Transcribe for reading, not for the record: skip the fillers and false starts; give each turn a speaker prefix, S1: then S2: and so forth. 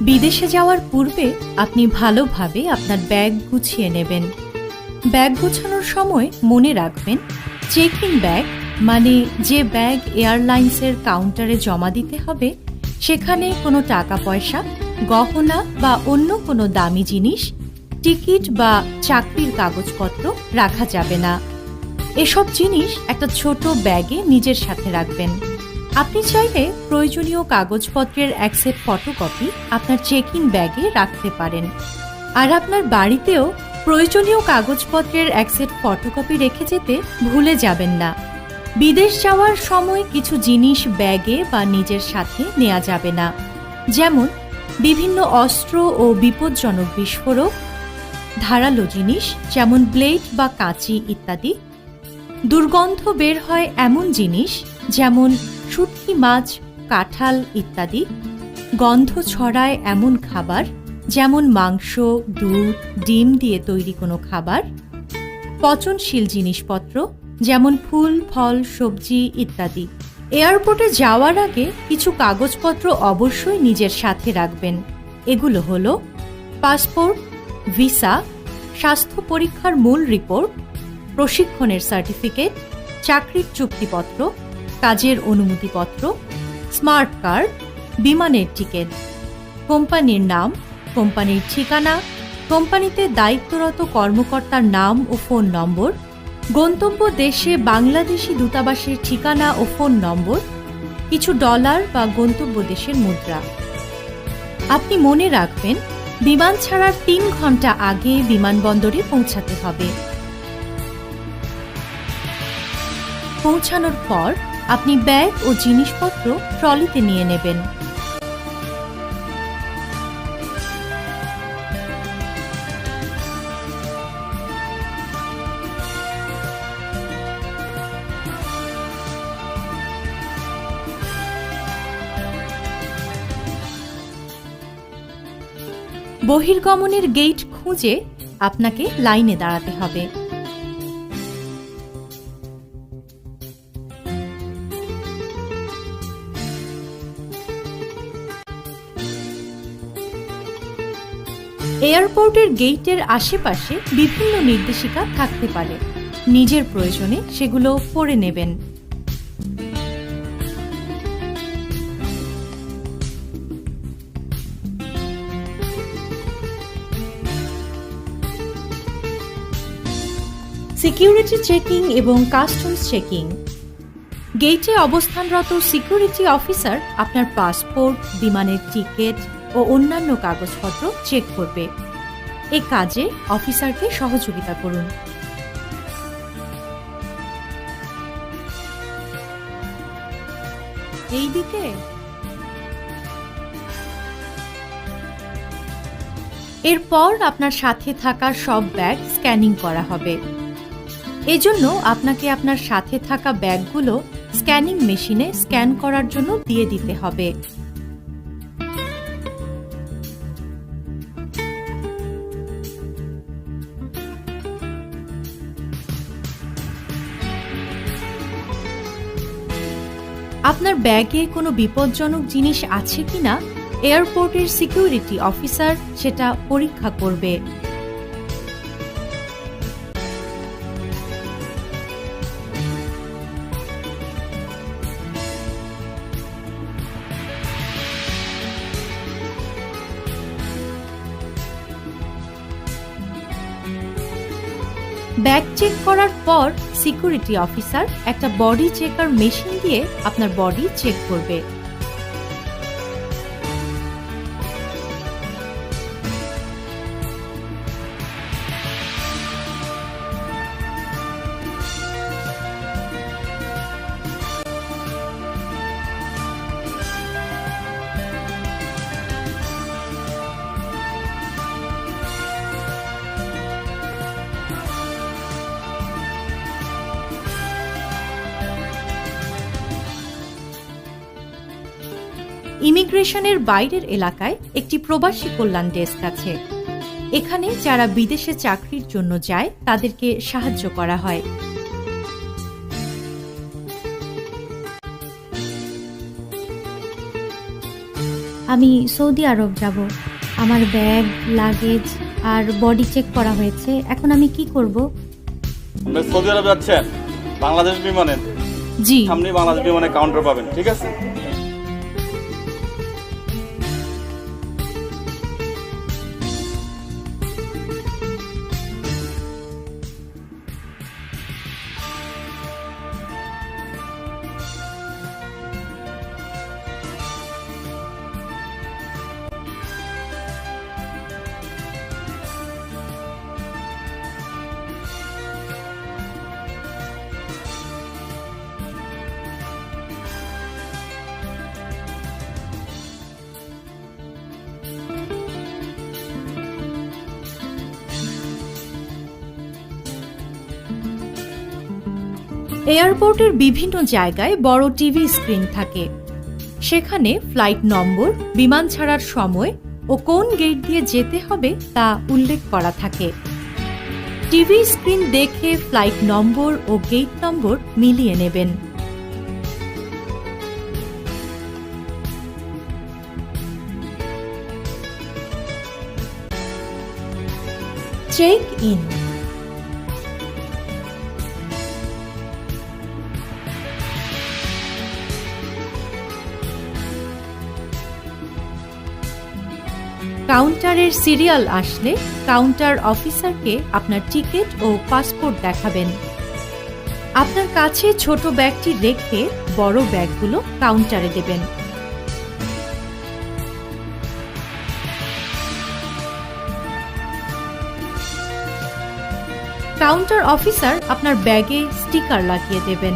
S1: বিদেশে যাওয়ার পূর্বে আপনি ভালোভাবে আপনার ব্যাগ গুছিয়ে নেবেন। ব্যাগ গোছানোর সময় মনে রাখবেন, চেক ইন ব্যাগ মানে যে ব্যাগ এয়ারলাইন্সের কাউন্টারে জমা দিতে হবে, সেখানে কোনো টাকা পয়সা, গহনা বা অন্য কোনো দামি জিনিস, টিকিট বা চাকরির কাগজপত্র রাখা যাবে না। এসব জিনিস একটা ছোট ব্যাগে নিজের সাথে রাখবেন। আপনি চাইলে প্রয়োজনীয় কাগজপত্রের এক সেট ফটোকপি আপনার চেক ইন ব্যাগে রাখতে পারেন। আর আপনার বাড়িতেও প্রয়োজনীয় কাগজপত্রের এক সেট ফটোকপি রেখে যেতে ভুলে যাবেন না। বিদেশ যাওয়ার সময় কিছু জিনিস ব্যাগে বা নিজের সাথে নেওয়া যাবে না, যেমন বিভিন্ন অস্ত্র ও বিপজ্জনক বিস্ফোরক, ধারালো জিনিস যেমন ব্লেড বা কাঁচি ইত্যাদি, দুর্গন্ধ বের হয় এমন জিনিস যেমন শুটকি মাছ, কাঁঠাল ইত্যাদি, গন্ধ ছড়ায় এমন খাবার যেমন মাংস, দুধ, ডিম দিয়ে তৈরি কোনো খাবার, পচনশীল জিনিসপত্র যেমন ফুল, ফল, সবজি ইত্যাদি। এয়ারপোর্টে যাওয়ার আগে কিছু কাগজপত্র অবশ্যই নিজের সাথে রাখবেন। এগুলো হলো পাসপোর্ট, ভিসা, স্বাস্থ্য পরীক্ষার মূল রিপোর্ট, প্রশিক্ষণের সার্টিফিকেট, চাকরির চুক্তিপত্র, কাজের অনুমতিপত্র, স্মার্ট কার্ড, বিমানের টিকিট, কোম্পানির নাম, কোম্পানির ঠিকানা, কোম্পানিতে দায়িত্বরত কর্মকর্তার নাম ও ফোন নম্বর, গন্তব্য দেশে বাংলাদেশি দূতাবাসের ঠিকানা ও ফোন নম্বর, কিছু ডলার বা গন্তব্য দেশের মুদ্রা। আপনি মনে রাখবেন, বিমান ছাড়ার ৩ ঘন্টা আগে বিমানবন্দরে পৌঁছাতে হবে। পৌঁছানোর পর আপনি ব্যাগ ও জিনিসপত্র ট্রলিতে নিয়ে নেবেন। বহির্গমনের গেট খুঁজে আপনাকে লাইনে দাঁড়াতে হবে। এয়ারপোর্টের গেটের আশেপাশে বিভিন্ন নির্দেশিকা থাকতে পারে, নিজের প্রয়োজনে সেগুলো পড়ে নেবেন। সিকিউরিটি চেকিং এবং কাস্টমস চেকিং। গেটে অবস্থানরত সিকিউরিটি অফিসার আপনার পাসপোর্ট, বিমানের টিকিট ও অন্যান্য কাগজপত্র চেক করবে। এ কাজে অফিসারকে সহযোগিতা করুন। এই দিকে এরপর আপনার সাথে থাকা সব ব্যাগ স্ক্যানিং করা হবে। এজন্য আপনাকে আপনার সাথে থাকা ব্যাগগুলো স্ক্যানিং মেশিনে স্ক্যান করার জন্য দিয়ে দিতে হবে। আপনার ব্যাগে কোনো বিপজ্জনক জিনিস আছে কিনা এয়ারপোর্টের সিকিউরিটি অফিসার সেটা পরীক্ষা করবে। ব্যাগ চেক করার পর সিকিউরিটি অফিসার একটা বডি চেকার মেশিন দিয়ে আপনার বডি চেক করবে। ইমিগ্রেশনের বাইরের এলাকায় একটি প্রবাসী কল্যাণ ডেস্ক আছে। এখানে যারা বিদেশে চাকরির জন্য যায় তাদেরকে সাহায্য করা হয়।
S2: আমি সৌদি আরব যাব। আমার ব্যাগ, লাগেজ আর বডি চেক করা হয়েছে। এখন আমি কি করব?
S3: আপনি সৌদি আরব যাচ্ছেন বাংলাদেশ বিমানে?
S1: জি।
S3: সামনে বাংলাদেশ বিমানে কাউন্টার পাবেন, ঠিক আছে?
S1: এয়ারপোর্টের বিভিন্ন জায়গায় বড় টিভি স্ক্রিন থাকে। সেখানে ফ্লাইট নম্বর, বিমান ছাড়ার সময় ও কোন গেট দিয়ে যেতে হবে তা উল্লেখ করা থাকে। টিভি স্ক্রিন দেখে ফ্লাইট নম্বর ও গেট নম্বর মিলিয়ে নেবেন। Check in. কাউন্টারের সিরিয়াল আসলে কাউন্টার অফিসারকে আপনার টিকিট ও পাসপোর্ট দেখাবেন। আপনার কাছে ছোট ব্যাগটি রেখে বড় ব্যাগগুলো কাউন্টারে দেবেন। কাউন্টার অফিসার আপনার ব্যাগে স্টিকার লাগিয়ে দেবেন।